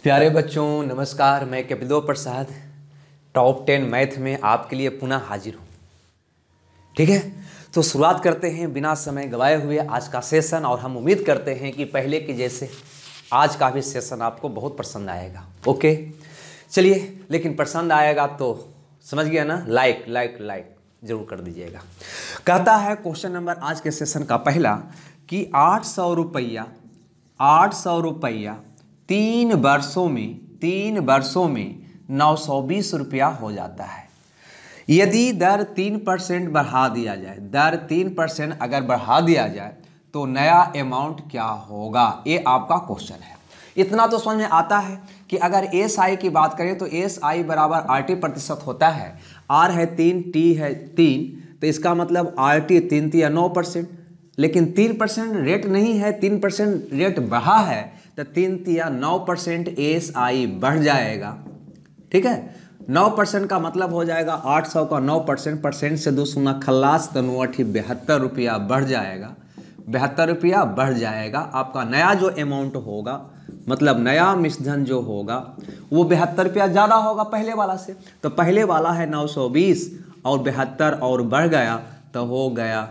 प्यारे बच्चों नमस्कार। मैं कपिल प्रसाद टॉप 10 मैथ में आपके लिए पुनः हाजिर हूँ। ठीक है, तो शुरुआत करते हैं बिना समय गवाए हुए आज का सेशन। और हम उम्मीद करते हैं कि पहले के जैसे आज का भी सेशन आपको बहुत पसंद आएगा। ओके चलिए, लेकिन पसंद आएगा तो समझ गया ना, लाइक जरूर कर दीजिएगा। कहता है क्वेश्चन नंबर आज के सेशन का पहला कि 800 रुपया 3 वर्षों में 920 रुपया हो जाता है। यदि दर 3% बढ़ा दिया जाए, दर 3% अगर बढ़ा दिया जाए तो नया अमाउंट क्या होगा, ये आपका क्वेश्चन है। इतना तो समझ में आता है कि अगर SI की बात करें तो SI बराबर RT प्रतिशत होता है। R है 3, T है 3, तो इसका मतलब RT 3 या 9%। लेकिन 3% रेट नहीं है, 3% रेट बढ़ा है तो 3 या 9% SI बढ़ जाएगा। ठीक है, 9% का मतलब हो जाएगा 800 का 9%, परसेंट से 2 सुना खल्लास तो 72 रुपया बढ़ जाएगा। 72 रुपया बढ़ जाएगा। आपका नया जो अमाउंट होगा, मतलब नया मिश्रधन जो होगा वो 72 रुपया ज़्यादा होगा पहले वाला से। तो पहले वाला है 920 और 72 और बढ़ गया तो हो गया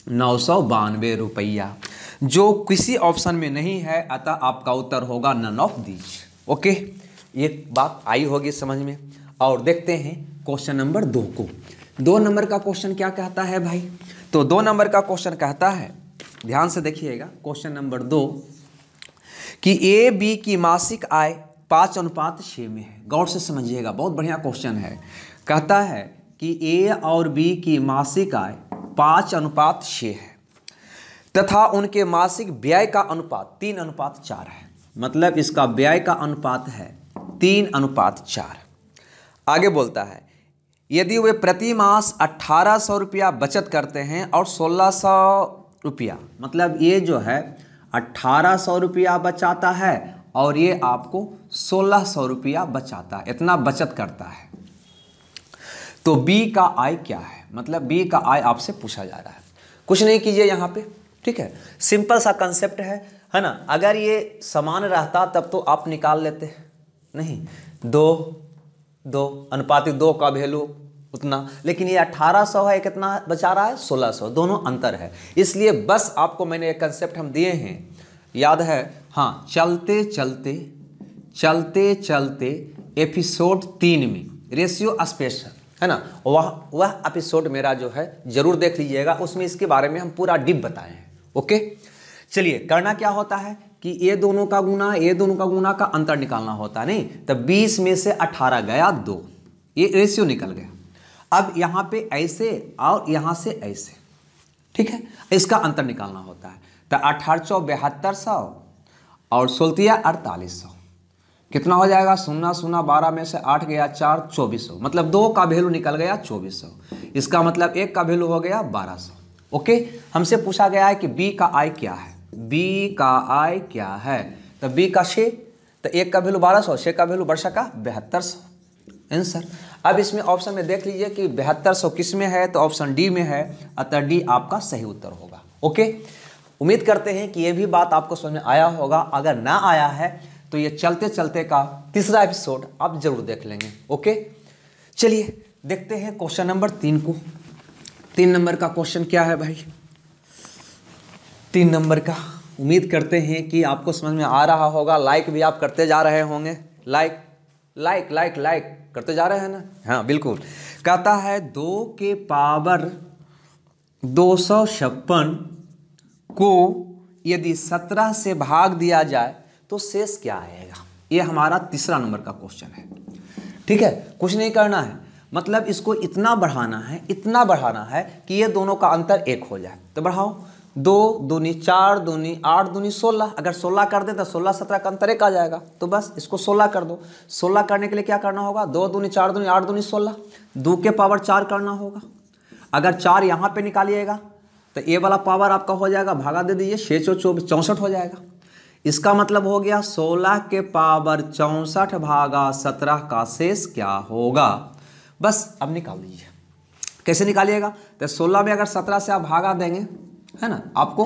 992 रुपया, जो किसी ऑप्शन में नहीं है। अतः आपका उत्तर होगा नन ऑफ दीज। ओके, ये बात आई होगी समझ में। और देखते हैं क्वेश्चन नंबर 2 को। 2 नंबर का क्वेश्चन क्या कहता है भाई? तो 2 नंबर का क्वेश्चन कहता है, ध्यान से देखिएगा क्वेश्चन नंबर 2, कि AB की मासिक आय 5:6 में है। गौर से समझिएगा, बहुत बढ़िया क्वेश्चन है। कहता है कि A और B की मासिक आय 5:6 है तथा उनके मासिक व्यय का अनुपात 3:4 है। मतलब इसका व्यय का अनुपात है 3:4। आगे बोलता है यदि वे प्रति मास 1800 रुपया बचत करते हैं और 1600 रुपया, मतलब ये जो है 1800 रुपया बचाता है और ये आपको 1600 रुपया बचाता है, इतना बचत करता है, तो B का आय क्या है? मतलब B का आय आपसे पूछा जा रहा है। कुछ नहीं कीजिए यहाँ पे, ठीक है, सिंपल सा कंसेप्ट है ना। अगर ये समान रहता तब तो आप निकाल लेते, नहीं 2 अनुपातिक 2 का वैल्यू उतना, लेकिन ये 1800 है, कितना बचा रहा है 1600, दोनों अंतर है। इसलिए बस आपको मैंने एक कंसेप्ट हम दिए हैं, याद है? हाँ, चलते चलते एपिसोड 3 में रेशियो स्पेशल है ना, वह एपिसोड मेरा जो है जरूर देख लीजिएगा, उसमें इसके बारे में हम पूरा डीप बताए हैं। ओके चलिए, करना क्या होता है कि ये दोनों का गुना का अंतर निकालना होता है। नहीं तो 20 में से 18 गया 2, ये रेशियो निकल गया। अब यहाँ पे ऐसे और यहाँ से ऐसे, ठीक है, इसका अंतर निकालना होता है। तो 18 7200 और 16 4800, कितना हो जाएगा? 0 0 12 में से 8 गया 4 2400, मतलब 2 का वैल्यू निकल गया 2400। इसका मतलब 1 का वैल्यू हो गया 1200। ओके, हमसे पूछा गया है कि B का आय क्या है? B का आय क्या है? तो B का 6, तो 1 का वैल्यू 1200, 6 का वैल्यू वर्ष का 7200 आंसर। अब इसमें ऑप्शन में देख लीजिए कि 7200 किस में है, तो ऑप्शन डी में है, अतः डी आपका सही उत्तर होगा। ओके, उम्मीद करते हैं कि यह भी बात आपको समझ में आया होगा। अगर ना आया है तो ये चलते चलते का तीसरा एपिसोड आप जरूर देख लेंगे। ओके चलिए देखते हैं क्वेश्चन नंबर 3 को। 3 नंबर का क्वेश्चन क्या है भाई? 3 नंबर का उम्मीद करते हैं कि आपको समझ में आ रहा होगा। लाइक भी आप करते जा रहे होंगे, लाइक करते जा रहे हैं ना? हाँ बिल्कुल। कहता है 2 के पावर 256 को यदि 17 से भाग दिया जाए तो शेष क्या आएगा? ये हमारा तीसरा नंबर का क्वेश्चन है। ठीक है, कुछ नहीं करना है, मतलब इसको इतना बढ़ाना है कि ये दोनों का अंतर 1 हो जाए। तो बढ़ाओ, 2 दूनी 4 दूनी 8 दूनी 16, अगर 16 कर दे तो 16 17 का अंतर 1 आ जाएगा। तो बस इसको 16 कर दो। 16 करने के लिए क्या करना होगा? 2 दूनी 4 दूनी 8 दूनी 16, 2 के पावर 4 करना होगा। अगर 4 यहाँ पे निकालिएगा तो ये वाला पावर आपका हो जाएगा, भागा दे दीजिए, 6 24 64 हो जाएगा। इसका मतलब हो गया 16 के पावर 64 भागा 17 का शेष क्या होगा? बस अब निकाल लीजिए। कैसे निकालिएगा? तो 16 में अगर 17 से आप भागा देंगे, है ना, आपको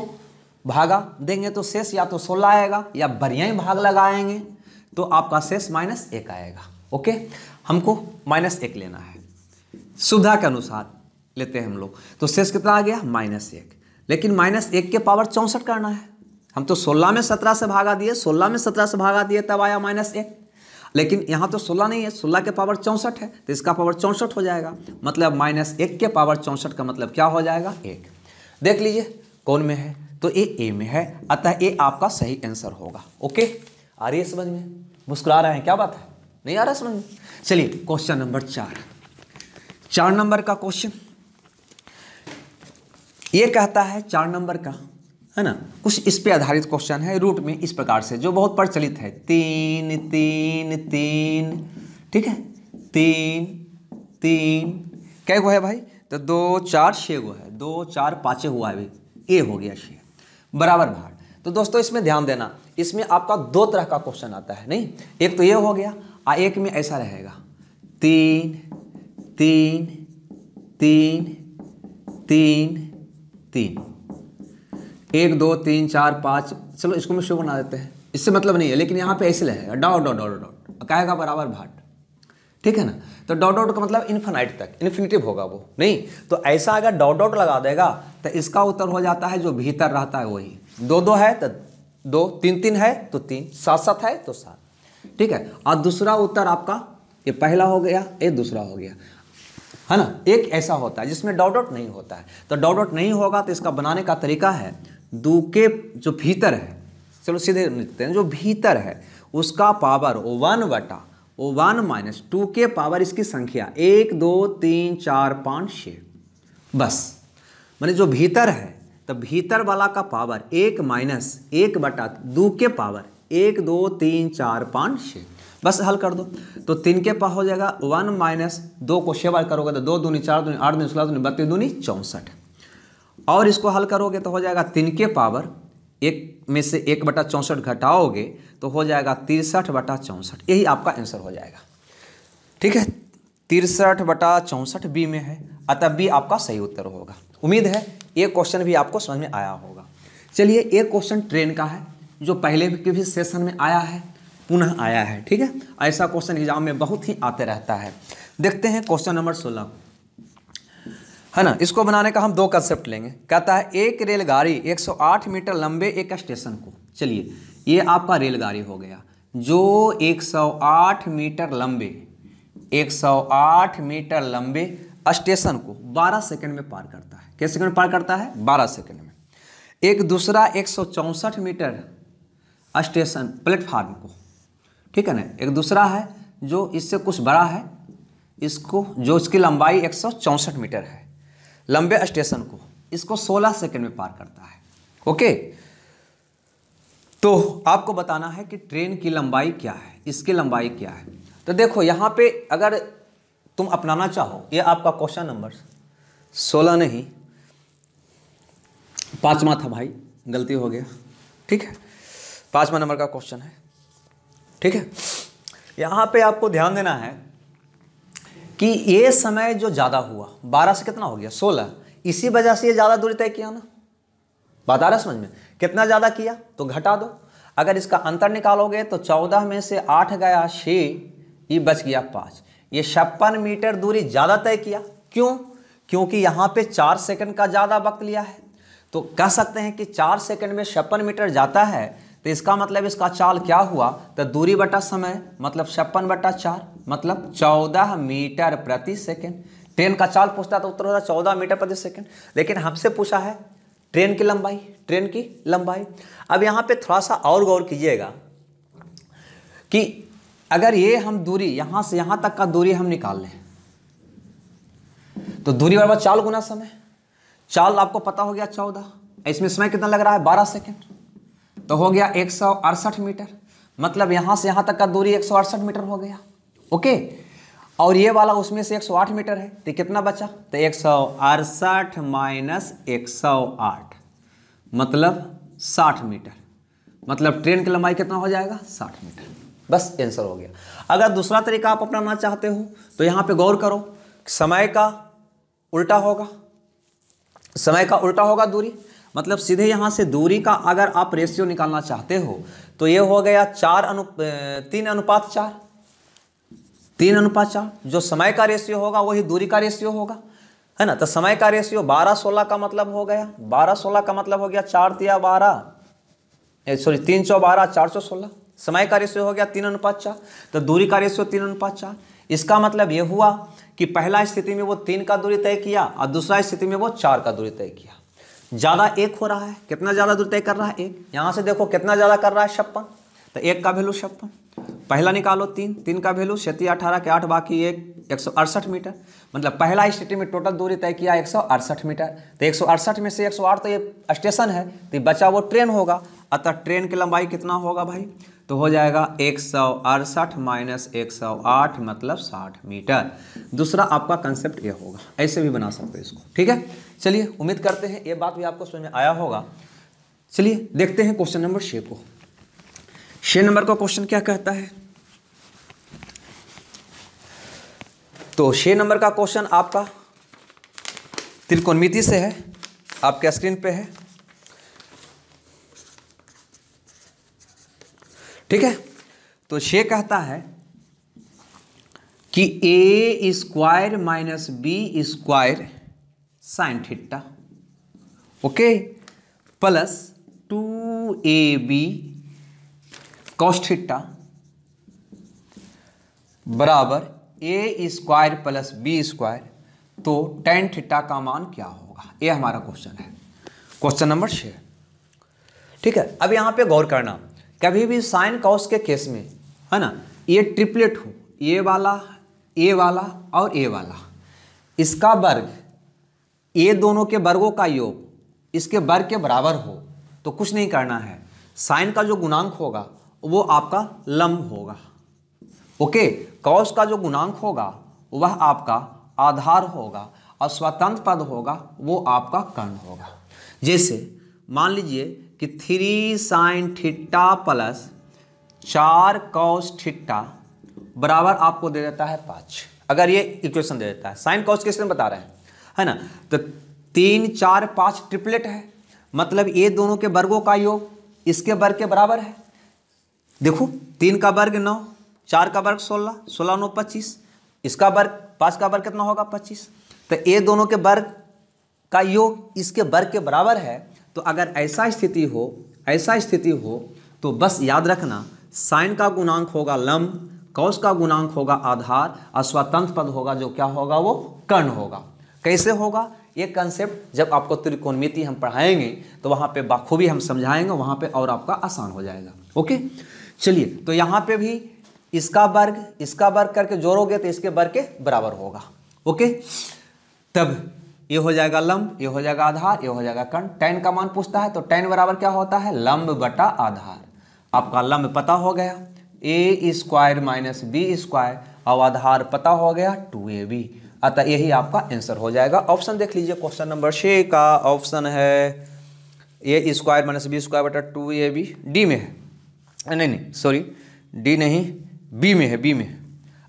भागा देंगे तो शेष या तो 16 आएगा या बढ़िया ही भाग लगाएंगे तो आपका शेष -1 आएगा। ओके, हमको -1 लेना है, सुविधा के अनुसार लेते हैं हम लोग। तो शेष कितना आ गया? -1। लेकिन -1 के पावर 64 करना है। हम तो 16 में 17 से भागा दिए, 16 में 17 से भागा दिए तब आया -1। लेकिन यहाँ तो 16 नहीं है, 16 के पावर 64 है, तो इसका पावर 64 हो जाएगा। मतलब -1 के पावर 64 का मतलब क्या हो जाएगा? 1। देख लीजिए कौन में है, तो ये ए में है, अतः ये आपका सही आंसर होगा। ओके, आ रही है समझ में? मुस्कुरा रहे हैं, क्या बात है? नहीं आ रहा समझ में? चलिए क्वेश्चन नंबर 4 नंबर का क्वेश्चन ये कहता है, 4 नंबर का है ना, कुछ इस पे आधारित क्वेश्चन है, रूट में इस प्रकार से, जो बहुत प्रचलित है, 3 3 3, ठीक है, 3 3 क्या गो है भाई? तो 2 4 6 गो है, 2 4 5 हुआ है, ये हो गया 6 बराबर भार। तो दोस्तों इसमें ध्यान देना, इसमें आपका 2 तरह का क्वेश्चन आता है, नहीं, एक तो ये हो गया, एक में ऐसा रहेगा 3 3 3 3 3, 1 2 3 4 5, चलो इसको मैं शो बना देते हैं, इससे मतलब नहीं है, लेकिन यहाँ पे ऐसे रहेगा डॉट डॉट डॉट डॉट, कहेगा बराबर भाट, ठीक है ना। तो डॉट डॉट का मतलब इन्फिनिट तक, इन्फिनिटिव होगा वो, नहीं तो ऐसा अगर डॉट डॉट लगा देगा तो इसका उत्तर हो जाता है जो भीतर रहता है वही। 2 2 है तो 2, 3 3 है तो 3, 7 7 है तो 7, ठीक है। और दूसरा उत्तर आपका, ये पहला हो गया, ये दूसरा हो गया, है ना। एक ऐसा होता है जिसमें डॉट डॉट नहीं होता है, तो डॉट डॉट नहीं होगा तो इसका बनाने का तरीका है, 2 के जो भीतर है, चलो सीधे लिखते हैं, जो भीतर है उसका पावर 1 माइनस 2 के पावर इसकी संख्या 1 2 3 4 5 6, बस। माने जो भीतर है तो भीतर वाला का पावर 1 माइनस 1/2 के पावर 1 2 3 4 5 6, बस हल कर दो। तो 3 के पास हो जाएगा 1 माइनस 2 को 6 बार करोगे तो 2 दूनी 4 दूनी 8 दूनी 16 दूनी 32 दूनी 64, और इसको हल करोगे तो हो जाएगा 3 के पावर 1 में से 1/64 घटाओगे तो हो जाएगा 63/64, यही आपका आंसर हो जाएगा, ठीक है। 63/64 बी में है, अतः बी आपका सही उत्तर होगा। उम्मीद है ये क्वेश्चन भी आपको समझ में आया होगा। चलिए एक क्वेश्चन ट्रेन का है, जो पहले के भी सेशन में आया है, पुनः आया है, ठीक है। ऐसा क्वेश्चन एग्जाम में बहुत ही आते रहता है। देखते हैं क्वेश्चन नंबर 16, है ना। इसको बनाने का हम 2 कंसेप्ट लेंगे। कहता है एक रेलगाड़ी 108 मीटर लंबे एक स्टेशन को, चलिए ये आपका रेलगाड़ी हो गया, जो 108 मीटर लंबे 108 मीटर लंबे स्टेशन को 12 सेकंड में पार करता है। कितने सेकंड में पार करता है? 12 सेकंड में। एक दूसरा 164 मीटर स्टेशन प्लेटफार्म को, ठीक है ना, एक दूसरा है जो इससे कुछ बड़ा है, इसको जो इसकी लंबाई 164 मीटर है, लंबे स्टेशन को इसको 16 सेकंड में पार करता है। ओके, तो आपको बताना है कि ट्रेन की लंबाई क्या है, इसकी लंबाई क्या है। तो देखो यहाँ पे अगर तुम अपनाना चाहो, ये आपका क्वेश्चन नंबर 16 नहीं 5वां था भाई, गलती हो गया, ठीक है, 5वां नंबर का क्वेश्चन है, ठीक है। यहाँ पे आपको ध्यान देना है कि ये समय जो ज़्यादा हुआ 12 से कितना हो गया 16, इसी वजह से ये ज़्यादा दूरी तय किया ना। बात आ रहा है समझ में? कितना ज़्यादा किया तो घटा दो, अगर इसका अंतर निकालोगे तो 14 में से 8 गया 6, ये बच गया 5, ये 56 मीटर दूरी ज़्यादा तय किया। क्यों? क्योंकि यहाँ पे 4 सेकंड का ज़्यादा वक्त लिया है। तो कह सकते हैं कि 4 सेकंड में 56 मीटर जाता है, तो इसका मतलब इसका चाल क्या हुआ, तो दूरी बटा समय मतलब 56/4 मतलब 14 मीटर प्रति सेकंड। ट्रेन का चाल पूछता तो उत्तर होता 14 मीटर प्रति सेकंड, लेकिन हमसे पूछा है ट्रेन की लंबाई, ट्रेन की लंबाई। अब यहाँ पे थोड़ा सा और गौर कीजिएगा कि अगर ये हम दूरी यहाँ से यहाँ तक का दूरी हम निकाल लें तो दूरी बराबर चाल गुना समय। चाल आपको पता हो गया 14, इसमें समय कितना लग रहा है 12 सेकंड, तो हो गया 168 मीटर, मतलब यहाँ से यहाँ तक का दूरी 168 मीटर हो गया। ओके, और ये वाला उसमें से 108 मीटर है, तो कितना बचा, तो 168 माइनस 108 मतलब 60 मीटर, मतलब ट्रेन की लंबाई कितना हो जाएगा 60 मीटर, बस आंसर हो गया। अगर दूसरा तरीका आप अपनाना चाहते हो तो यहाँ पे गौर करो, समय का उल्टा होगा, समय का उल्टा होगा दूरी, मतलब सीधे यहाँ से दूरी का अगर आप रेशियो निकालना चाहते हो तो ये हो गया 3:4, 3:4। जो समय का रेशियो होगा वही दूरी का रेशियो होगा, है ना। तो समय का रेशियो 12:16 का मतलब हो गया, 12:16 का मतलब हो गया 3×4=12, 416। समय का रेशियो हो गया 3:4। तो दूरी का रेशियो 3:4। इसका मतलब ये हुआ कि पहला स्थिति में वो 3 का दूरी तय किया और दूसरा स्थिति में वो 4 का दूरी तय किया। ज़्यादा 1 हो रहा है, कितना ज़्यादा दूरी तय कर रहा है 1। यहाँ से देखो कितना ज़्यादा कर रहा है 56, तो 1 का वैल्यू 56। पहला निकालो 3 का वैल्यू 7 18 के 8 बाकी 168 मीटर। मतलब पहला स्थिति में टोटल दूरी तय किया 168 मीटर। तो 168 में से 108 तो ये स्टेशन है, तो बचा वो ट्रेन होगा। अतः ट्रेन की लंबाई कितना होगा भाई, तो हो जाएगा 168 माइनस 108 मतलब 60 मीटर। दूसरा आपका कंसेप्ट ये होगा, ऐसे भी बना सकते हो इसको, ठीक है। चलिए उम्मीद करते हैं ये बात भी आपको समझ में आया होगा। चलिए देखते हैं क्वेश्चन नंबर 6 को। 6 नंबर का क्वेश्चन क्या कहता है, तो 6 नंबर का क्वेश्चन आपका त्रिकोणमिति से है, आपके स्क्रीन पे है, ठीक है। तो 6 कहता है कि a² minus b² sine theta, okay, plus 2ab cos theta बराबर a² प्लस b²। तो tan थीटा का मान क्या होगा, ये हमारा क्वेश्चन है, क्वेश्चन नंबर 6, ठीक है। अब यहाँ पे गौर करना, कभी भी साइन कॉस के केस में, है ना, ये ट्रिपलेट हो, ये वाला और ये वाला, इसका वर्ग ये दोनों के वर्गों का योग इसके वर्ग के बराबर हो तो कुछ नहीं करना है, साइन का जो गुणांक होगा वो आपका लंब होगा, ओके। कॉस का जो गुणांक होगा वह आपका आधार होगा और स्वतंत्र पद होगा वो आपका कर्ण होगा। जैसे मान लीजिए कि 3 sine theta plus 4 cos theta बराबर आपको दे देता है 5। अगर ये इक्वेशन दे देता है, साइन कॉस किस में बता रहे हैं, है ना, तो 3 4 5 ट्रिपलेट है, मतलब ये दोनों के वर्गों का योग इसके वर्ग के बराबर है। देखो 3 का वर्ग 9, 4 का वर्ग 16, 16 9 25, इसका वर्ग 5 का वर्ग कितना होगा 25। तो ये दोनों के वर्ग का योग इसके वर्ग के बराबर है। तो अगर ऐसा स्थिति हो तो बस याद रखना, साइन का गुणांक होगा लंब, कॉस का गुणांक होगा आधार और स्वतंत्र पद होगा जो क्या होगा वो कर्ण होगा। कैसे होगा ये कंसेप्ट जब आपको त्रिकोणमिति हम पढ़ाएंगे तो वहाँ पे बाखूबी हम समझाएंगे, वहाँ पे और आपका आसान हो जाएगा, ओके। चलिए तो यहाँ पे भी इसका वर्ग करके जोड़ोगे तो इसके वर्ग के बराबर होगा, ओके। तब ये हो जाएगा लंब, ये हो जाएगा आधार, ये हो जाएगा कर्ण। tan का मान पूछता है तो tan बराबर क्या होता है, लंब बटा आधार। आपका लंब पता हो गया a² माइनस b² और आधार पता हो गया 2ab। अतः यही आपका आंसर हो जाएगा। ऑप्शन देख लीजिए, क्वेश्चन नंबर 6 का ऑप्शन है a² माइनस b² बटा 2ab, डी में है, नहीं सॉरी डी नहीं, बी में है,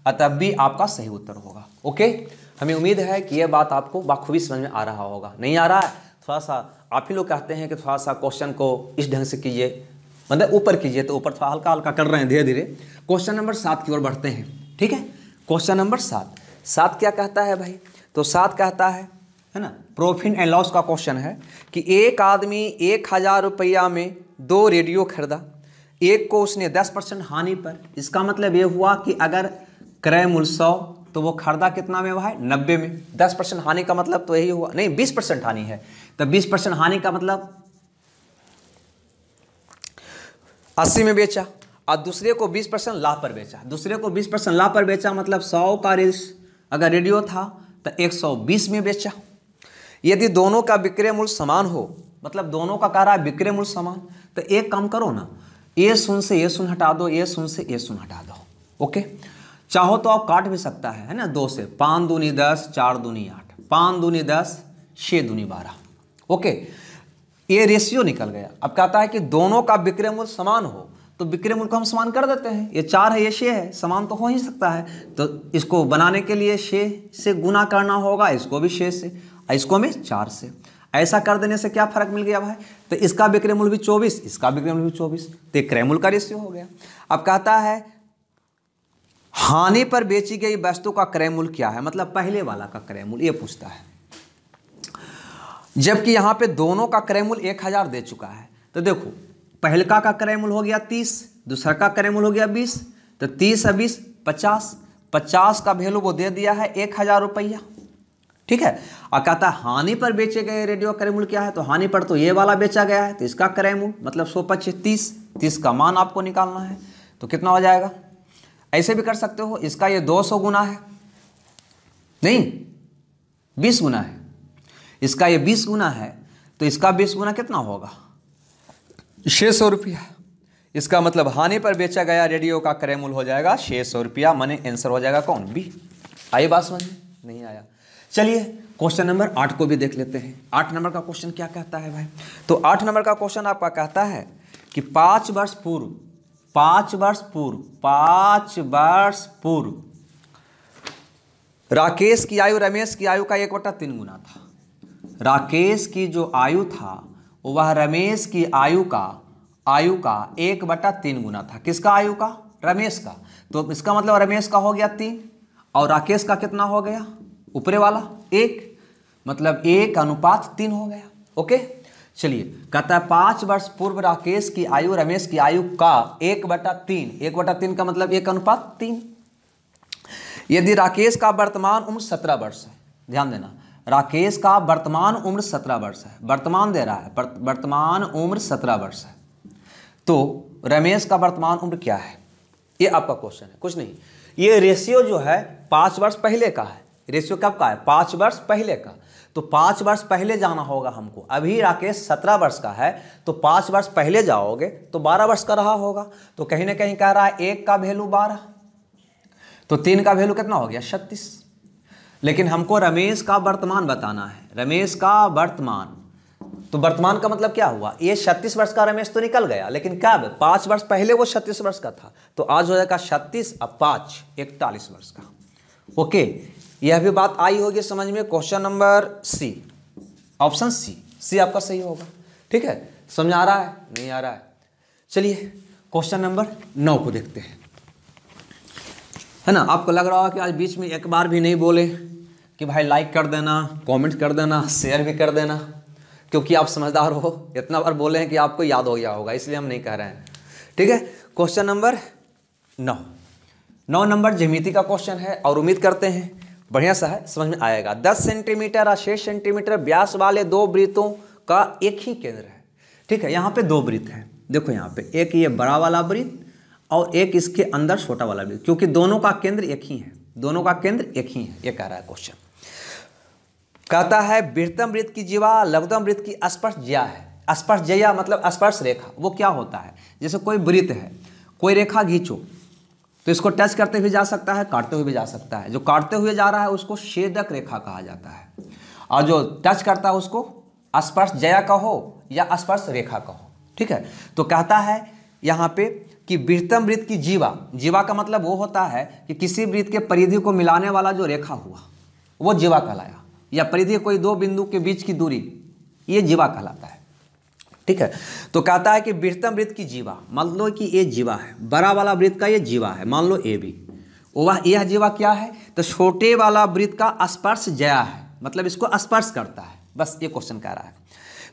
अतः बी आपका सही उत्तर होगा, ओके। हमें उम्मीद है कि यह बात आपको बाखूबी समझ में आ रहा होगा। नहीं आ रहा है थोड़ा सा, आप ही लोग कहते हैं कि थोड़ा सा क्वेश्चन को इस ढंग से कीजिए, मतलब ऊपर कीजिए, तो ऊपर थोड़ा हल्का हल्का कर रहे हैं धीरे धीरे। क्वेश्चन नंबर 7 की ओर बढ़ते हैं, ठीक है। क्वेश्चन नंबर 7 क्या कहता है भाई, तो 7 कहता है ना, प्रॉफिट एंड लॉस का क्वेश्चन है कि एक आदमी 1000 रुपया में 2 रेडियो खरीदा, एक को उसने 10% हानि पर। इसका मतलब ये हुआ कि अगर क्रय मूल्य 100 तो वो खरीदा कितना में भाई 90 में। 10% हानि का मतलब तो यही हुआ, नहीं 20% हानि है, तो 20% हानि का मतलब 80 में बेचा और दूसरे को 20% लाभ पर बेचा। दूसरे को 20% लाभ पर बेचा मतलब 100 का अगर रेडियो था तो 120 में बेचा। यदि दोनों का विक्रय मूल्य समान हो, मतलब दोनों का कह रहा है विक्रय मूल्य समान, तो एक काम करो ना, ये शून्य से ये शून्य हटा दो, ये शून्य से ये शून्य हटा दो, ओके। चाहो तो आप काट भी सकता है ना, 2 से 5 दूनी 10, 4 दूनी 8, 5 दूनी 10, 6 दूनी 12, ओके। ये रेशियो निकल गया। अब कहता है कि दोनों का विक्रय मूल्य समान हो, तो विक्रय मूल्य को हम समान कर देते हैं। ये 4 है, ये 6 है, समान तो हो ही सकता है। तो इसको बनाने के लिए 6 से गुना करना होगा, इसको भी 6 से, इसको में 4 से। ऐसा कर देने से क्या फर्क मिल गया भाई, तो इसका विक्रय मूल्य भी 24, इसका विक्रय मूल्य भी 24, तो ये क्रय मूल्य का रेशियो हो गया। अब कहता है हानि पर बेची गई वस्तु का क्रय मूल्य क्या है, मतलब पहले वाला का क्रय मूल्य, ये पूछता है। जबकि यहाँ पे दोनों का क्रय मूल्य 1000 दे चुका है, तो देखो पहलका का क्रय मूल्य हो गया 30, दूसरा का क्रय मूल्य हो गया 20, तो 30 और 20 50, 50 का वैल्यू वो दे दिया है 1000 रुपया, ठीक है। और कहता है हानि पर बेचे गए रेडियो का क्रय मूल्य क्या है, तो हानि पर तो ये वाला बेचा गया है, तो इसका क्रय मूल्य मतलब 125 30 का मान आपको निकालना है, तो कितना हो जाएगा। ऐसे भी कर सकते हो, इसका ये 200 गुना है, नहीं 20 गुना है, इसका ये 20 गुना है, तो इसका 20 गुना कितना होगा 600 रुपया। इसका मतलब हानि पर बेचा गया रेडियो का क्रय मूल्य हो जाएगा 600 रुपया, माने आंसर हो जाएगा कौन, बी। आई बात समझ में, नहीं आया। चलिए क्वेश्चन नंबर 8 को भी देख लेते हैं। 8 नंबर का क्वेश्चन क्या कहता है भाई, तो 8 नंबर का क्वेश्चन आपका कहता है कि 5 वर्ष पूर्व राकेश की आयु रमेश की आयु का 1/3 गुना था। राकेश की जो आयु था वह रमेश की आयु का 1/3 गुना था। किसका आयु का, रमेश का। तो इसका मतलब रमेश का हो गया 3 और राकेश का कितना हो गया, ऊपरे वाला 1, मतलब 1:3 हो गया। ओके, चलिए कहता है 5 वर्ष पूर्व राकेश की आयु रमेश की आयु का 1/3 का मतलब 1:3। यदि राकेश का वर्तमान उम्र 17 वर्ष है, ध्यान देना, राकेश का वर्तमान उम्र 17 वर्ष है, वर्तमान दे रहा है, वर्तमान उम्र 17 वर्ष है, तो रमेश का वर्तमान उम्र क्या है, ये आपका क्वेश्चन है, कुछ नहीं। ये रेशियो जो है 5 वर्ष पहले का है, रेशियो कब का है, 5 वर्ष पहले का, तो 5 वर्ष पहले जाना होगा हमको। अभी राकेश 17 वर्ष का है, तो 5 वर्ष पहले जाओगे तो 12 वर्ष का रहा होगा, तो कहीं ना कहीं कह रहा है 1 का वैल्यू 12, तो 3 का वैल्यू कितना हो गया 36। लेकिन हमको रमेश का वर्तमान बताना है, रमेश का वर्तमान, तो वर्तमान का मतलब क्या हुआ, ये 36 वर्ष का रमेश तो निकल गया, लेकिन कब, 5 वर्ष पहले वो 36 वर्ष का था, तो आज हो जाएगा 36 अब 5 41 वर्ष का। ओके, यह भी बात आई होगी समझ में। Question number C, option C आपका सही होगा, ठीक है। समझ आ रहा है, नहीं आ रहा है। चलिए क्वेश्चन नंबर 9 को देखते हैं, है ना। आपको लग रहा होगा कि आज बीच में एक बार भी नहीं बोले कि भाई लाइक कर देना, कमेंट कर देना, शेयर भी कर देना, क्योंकि आप समझदार हो, इतना बार बोले हैं कि आपको याद हो गया होगा, इसलिए हम नहीं कह रहे हैं, ठीक है। क्वेश्चन नंबर 9 नंबर ज्यामिति का क्वेश्चन है और उम्मीद करते हैं बढ़िया सा है, समझ में आएगा। 10 सेंटीमीटर और 6 सेंटीमीटर व्यास वाले 2 वृत्तों का एक ही केंद्र है, ठीक है। यहाँ पे 2 वृत्त हैं, देखो यहाँ पे एक ये बड़ा वाला वृत्त और एक इसके अंदर छोटा वाला वृत्त, क्योंकि दोनों का केंद्र एक ही है, दोनों का केंद्र एक ही है, ये कह रहा है क्वेश्चन। कहता है वृत्तम वृत्त की जीवा लघुतम वृत्त की स्पर्श ज्या है। स्पर्श ज्या मतलब स्पर्श रेखा, वो क्या होता है, जैसे कोई वृत्त है, कोई रेखा खींचो तो इसको टच करते हुए जा सकता है, काटते हुए भी जा सकता है। जो काटते हुए जा रहा है उसको छेदक रेखा कहा जाता है, और जो टच करता है उसको स्पर्श ज्या कहो या स्पर्श रेखा कहो, ठीक है। तो कहता है यहाँ पे कि वृत्तम वृत्त की जीवा का मतलब वो होता है कि किसी वृत्त के परिधि को मिलाने वाला जो रेखा हुआ वो जीवा कहलाया, या परिधि कोई 2 बिंदु के बीच की दूरी, ये जीवा कहलाता है, ठीक है। तो कहता है कि वृत्तम वृत्त की जीवा, मान लो कि ये जीवा है, बड़ा वाला वृत्त का ये जीवा है, मान लो ए बी, वह यह जीवा क्या है, तो छोटे वाला वृत्त का स्पर्श ज्या है, मतलब इसको स्पर्श करता है, बस ये क्वेश्चन कह रहा है।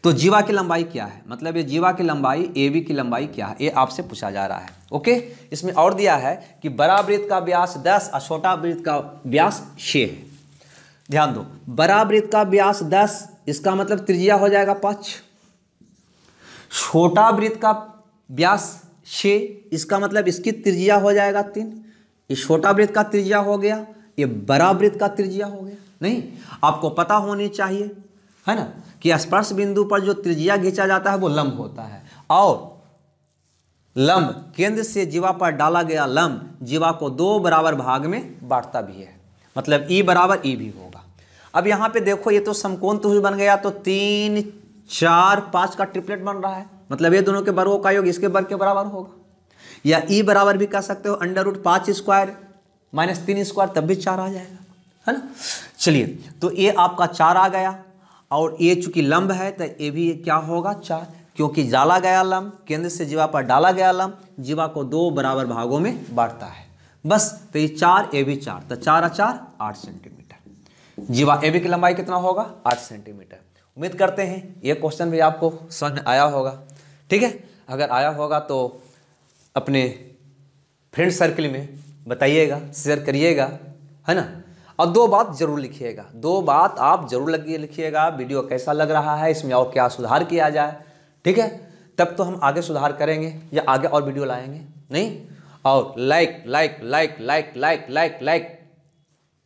तो जीवा की लंबाई क्या है, मतलब ये जीवा की लंबाई ए बी की लंबाई क्या है, ये आपसे पूछा जा रहा है। ओके, इसमें और दिया है कि बड़ा वृत्त का व्यास 10 और छोटा वृत्त का व्यास 6 है। ध्यान दो, बड़ा वृत्त का व्यास 10, इसका मतलब त्रिज्या हो जाएगा 5, छोटा वृत्त का व्यास 6, इसका मतलब इसकी त्रिज्या हो जाएगा 3। ये छोटा वृत्त का त्रिज्या हो गया, ये बड़ा वृत्त का त्रिज्या हो गया। नहीं, आपको पता होनी चाहिए, है ना, कि स्पर्श बिंदु पर जो त्रिज्या खींचा जाता है वो लंब होता है, और लंब केंद्र से जीवा पर डाला गया लंब जीवा को 2 बराबर भाग में बांटता भी है, मतलब ई बराबर ई भी होगा। अब यहाँ पे देखो, ये तो समकोण त्रिभुज बन गया, तो 3 4 5 का ट्रिपलेट बन रहा है, मतलब ये दोनों के वर्गों का योग इसके वर्ग के बराबर होगा। या ई बराबर भी कह सकते हो √5 स्क्वायर -3 स्क्वायर, तब भी 4 आ जाएगा, है ना। चलिए, तो ये आपका 4 आ गया, और ये चूंकि लंब है तो ये भी क्या होगा 4, क्योंकि डाला गया लंब केंद्र से जीवा पर डाला गया लंब जीवा को 2 बराबर भागों में बांटता है। बस तो ये 4 ये भी 4, तो 4 और 4 8 सेंटीमीटर। जीवा ए बी की लंबाई कितना होगा 8 सेंटीमीटर। उम्मीद करते हैं ये क्वेश्चन भी आपको समझ में आया होगा। ठीक है, अगर आया होगा तो अपने फ्रेंड सर्कल में बताइएगा, शेयर करिएगा, है ना। और 2 बात जरूर लिखिएगा, 2 बात आप जरूर लिखिएगा। वीडियो कैसा लग रहा है, इसमें और क्या सुधार किया जाए। ठीक है, तब तो हम आगे सुधार करेंगे या आगे और वीडियो लाएंगे नहीं। और like like like like like like like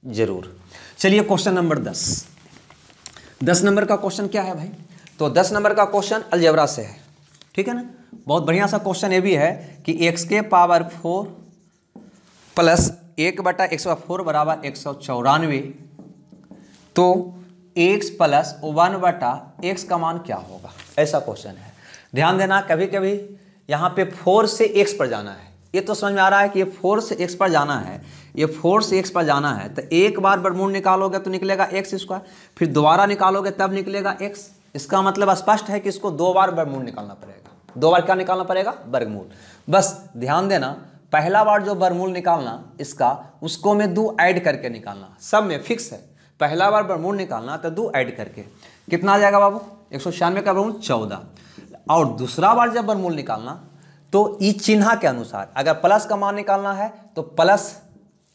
जरूर। चलिए क्वेश्चन नंबर 10 नंबर का क्वेश्चन क्या है भाई? तो 10 नंबर का क्वेश्चन अलजेब्रा से है। ठीक है ना, बहुत बढ़िया सा क्वेश्चन ये भी है कि x के पावर 4 प्लस 1/x/4 बराबर 194, तो x प्लस 1/x का मान क्या होगा, ऐसा क्वेश्चन है। ध्यान देना, कभी कभी यहाँ पे 4 से x पर जाना है। ये तो समझ में आ रहा है कि ये 4 से x पर जाना है, ये 4 से x पर जाना है, तो एक बार वर्गमूल निकालोगे तो निकलेगा x², फिर दोबारा निकालोगे तब निकलेगा x। इसका मतलब स्पष्ट है कि इसको 2 बार वर्गमूल निकालना पड़ेगा। 2 बार क्या निकालना पड़ेगा? वर्गमूल। बस ध्यान देना, पहला बार जो वर्गमूल निकालना इसका, उसको में 2 ऐड करके निकालना, सब में फिक्स है। पहला बार वर्गमूल निकालना तो 2 ऐड करके कितना आ जाएगा बाबू? 196 का वर्गमूल 14। और दूसरा बार जब वर्गमूल निकालना तो ई चिन्ह के अनुसार, अगर प्लस का मान निकालना है तो प्लस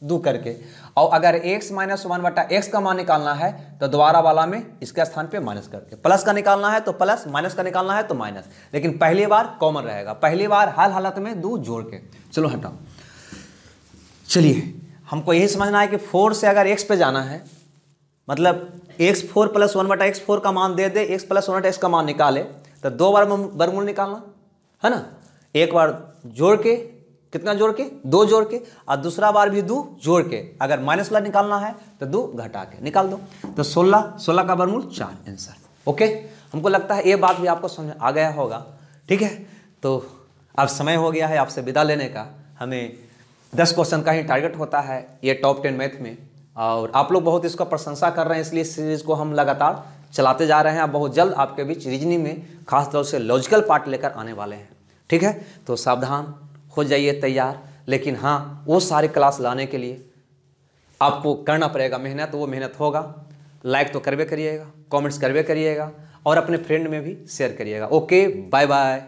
2 करके, और अगर x - 1/x का मान निकालना है तो दोबारा वाला में इसके स्थान पे माइनस करके। प्लस का निकालना है तो प्लस, माइनस का निकालना है तो माइनस, लेकिन पहली बार कॉमन रहेगा, पहली बार हर हालत में 2 जोड़ के। चलो हटाओ। चलिए, हमको यही समझना है कि 4 से अगर x पे जाना है, मतलब x4 + 1/x4 का मान दे दे, x + 1/x का मान निकाले, तो 2 बार वर्गमूल निकालना है ना। एक बार जोड़ के, कितना जोड़ के? 2 जोड़ के, और दूसरा बार भी 2 जोड़ के। अगर माइनस वाला निकालना है तो 2 घटा के निकाल दो, तो 16 का वर्गमूल 4 आंसर। ओके, हमको लगता है ये बात भी आपको समझ आ गया होगा। ठीक है, तो अब समय हो गया है आपसे विदा लेने का। हमें 10 क्वेश्चन का ही टारगेट होता है ये टॉप 10 मैथ में, और आप लोग बहुत इसका प्रशंसा कर रहे हैं, इसलिए इस सीरीज़ को हम लगातार चलाते जा रहे हैं। अब बहुत जल्द आपके बीच रीजनिंग में खास तौर से लॉजिकल पार्ट लेकर आने वाले हैं। ठीक है, तो सावधान हो जाइए, तैयार। लेकिन हाँ, वो सारे क्लास लाने के लिए आपको करना पड़ेगा मेहनत, वो मेहनत होगा। लाइक तो करवे करिएगा, कमेंट्स करवे करिएगा, और अपने फ्रेंड में भी शेयर करिएगा। Okay, bye bye.